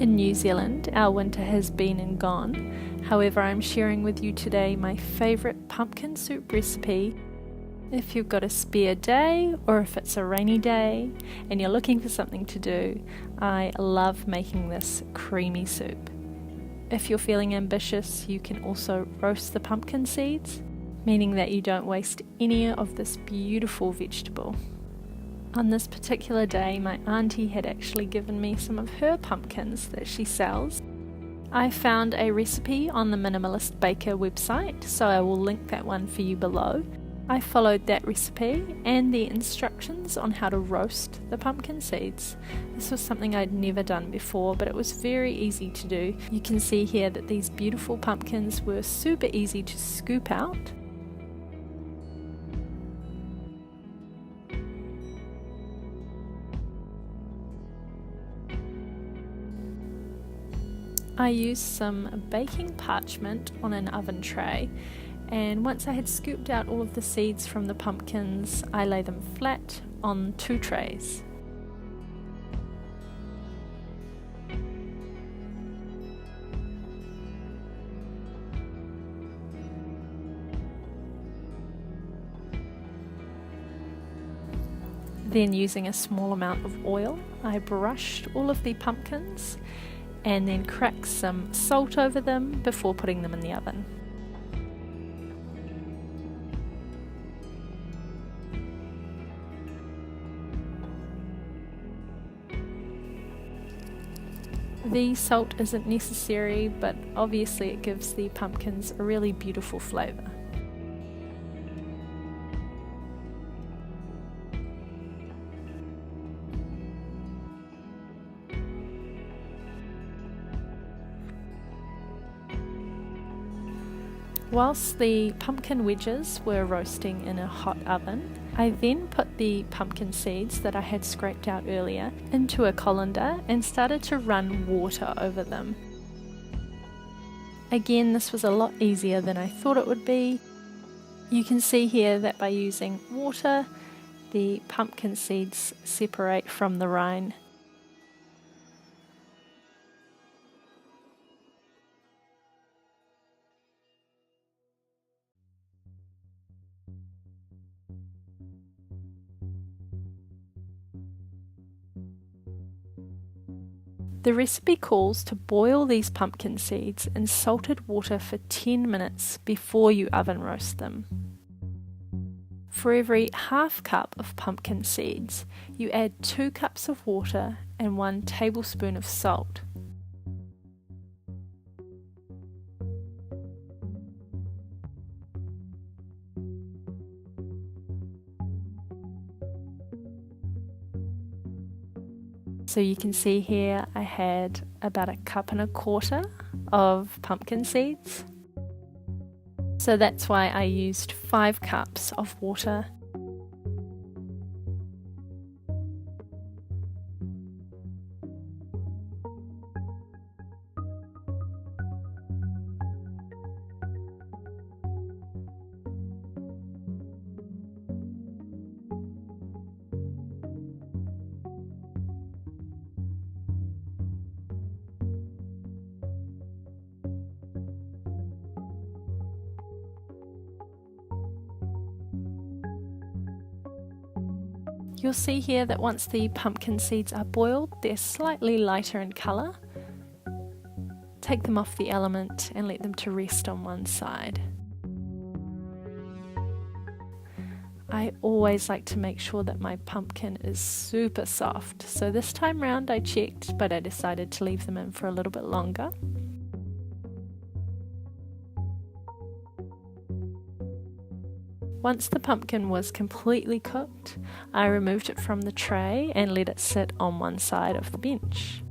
In New Zealand, our winter has been and gone. However, I'm sharing with you today my favourite pumpkin soup recipe. If you've got a spare day, or if it's a rainy day and you're looking for something to do, I love making this creamy soup. If you're feeling ambitious, you can also roast the pumpkin seeds, meaning that you don't waste any of this beautiful vegetable. On this particular day, my auntie had actually given me some of her pumpkins that she sells. I found a recipe on the Minimalist Baker website, so I will link that one for you below. I followed that recipe and the instructions on how to roast the pumpkin seeds. This was something I'd never done before, but it was very easy to do. You can see here that these beautiful pumpkins were super easy to scoop out. I used some baking parchment on an oven tray, and once I had scooped out all of the seeds from the pumpkins, I lay them flat on 2 trays. Then, using a small amount of oil, I brushed all of the pumpkins and then cracked some salt over them before putting them in the oven. The salt isn't necessary, but obviously it gives the pumpkins a really beautiful flavour. Whilst the pumpkin wedges were roasting in a hot oven, I then put the pumpkin seeds that I had scraped out earlier into a colander and started to run water over them. Again, this was a lot easier than I thought it would be. You can see here that by using water, the pumpkin seeds separate from the rind. The recipe calls to boil these pumpkin seeds in salted water for 10 minutes before you oven roast them. For every half cup of pumpkin seeds, you add 2 cups of water and 1 tablespoon of salt. So you can see here I had about 1.25 cups of pumpkin seeds. So that's why I used 5 cups of water. You'll see here that once the pumpkin seeds are boiled, they're slightly lighter in colour. Take them off the element and let them to rest on one side. I always like to make sure that my pumpkin is super soft, so this time round I checked, but I decided to leave them in for a little bit longer. Once the pumpkin was completely cooked, I removed it from the tray and let it sit on one side of the bench.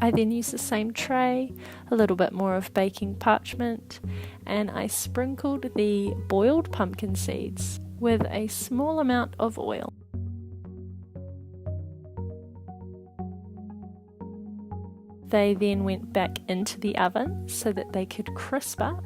I then used the same tray, a little bit more of baking parchment, and I sprinkled the boiled pumpkin seeds with a small amount of oil. They then went back into the oven so that they could crisp up.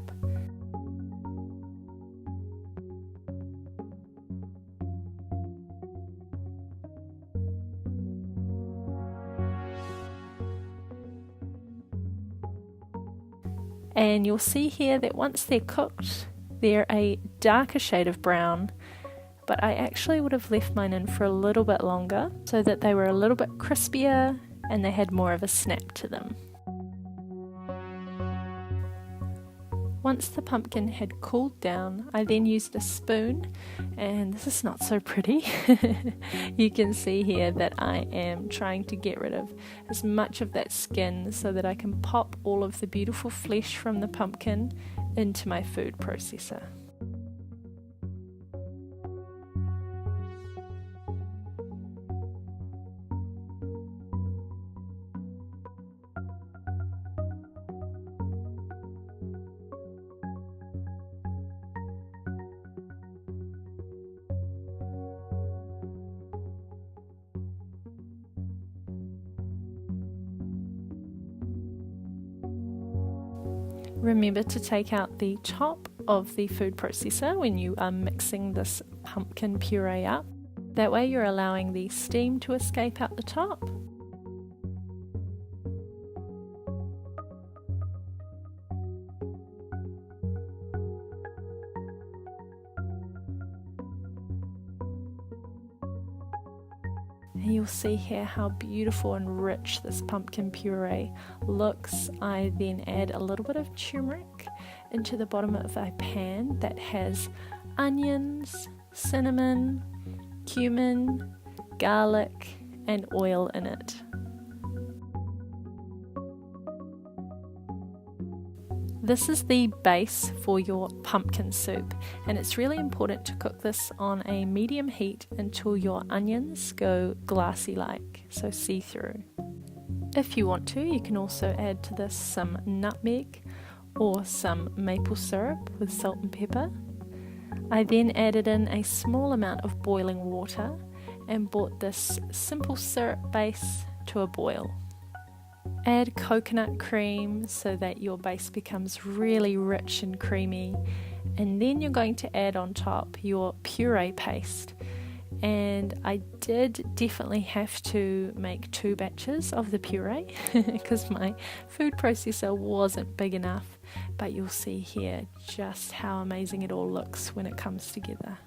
And you'll see here that once they're cooked, they're a darker shade of brown, but I actually would have left mine in for a little bit longer so that they were a little bit crispier and they had more of a snap to them. Once the pumpkin had cooled down, I then used a spoon, and this is not so pretty. You can see here that I am trying to get rid of as much of that skin so that I can pop all of the beautiful flesh from the pumpkin into my food processor. Remember to take out the top of the food processor when you are mixing this pumpkin puree up. That way you're allowing the steam to escape out the top. And you'll see here how beautiful and rich this pumpkin puree looks. I then add a little bit of turmeric into the bottom of a pan that has onions, cinnamon, cumin, garlic, and oil in it. This is the base for your pumpkin soup, and it's really important to cook this on a medium heat until your onions go glassy-like, so see-through. If you want to, you can also add to this some nutmeg or some maple syrup with salt and pepper. I then added in a small amount of boiling water and brought this simple syrup base to a boil. Add coconut cream so that your base becomes really rich and creamy, and then you're going to add on top your puree paste. And I did definitely have to make 2 batches of the puree because my food processor wasn't big enough, but you'll see here just how amazing it all looks when it comes together.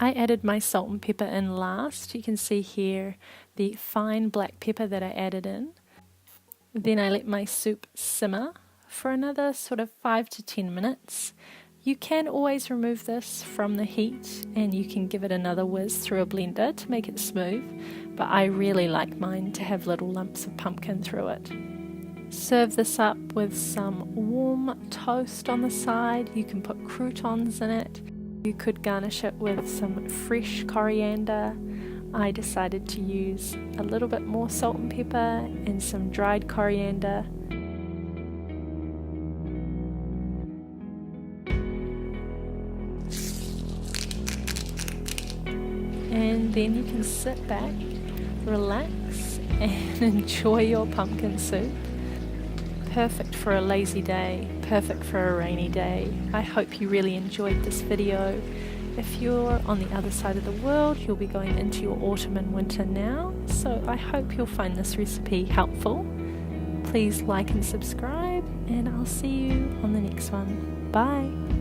I added my salt and pepper in last. You can see here the fine black pepper that I added in. Then I let my soup simmer for another sort of 5 to 10 minutes. You can always remove this from the heat and you can give it another whiz through a blender to make it smooth, but I really like mine to have little lumps of pumpkin through it. Serve this up with some warm toast on the side. You can put croutons in it. You could garnish it with some fresh coriander. I decided to use a little bit more salt and pepper and some dried coriander. And then you can sit back, relax, and enjoy your pumpkin soup. Perfect for a lazy day, perfect for a rainy day. I hope you really enjoyed this video. If you're on the other side of the world, you'll be going into your autumn and winter now, so I hope you'll find this recipe helpful. Please like and subscribe, and I'll see you on the next one. Bye!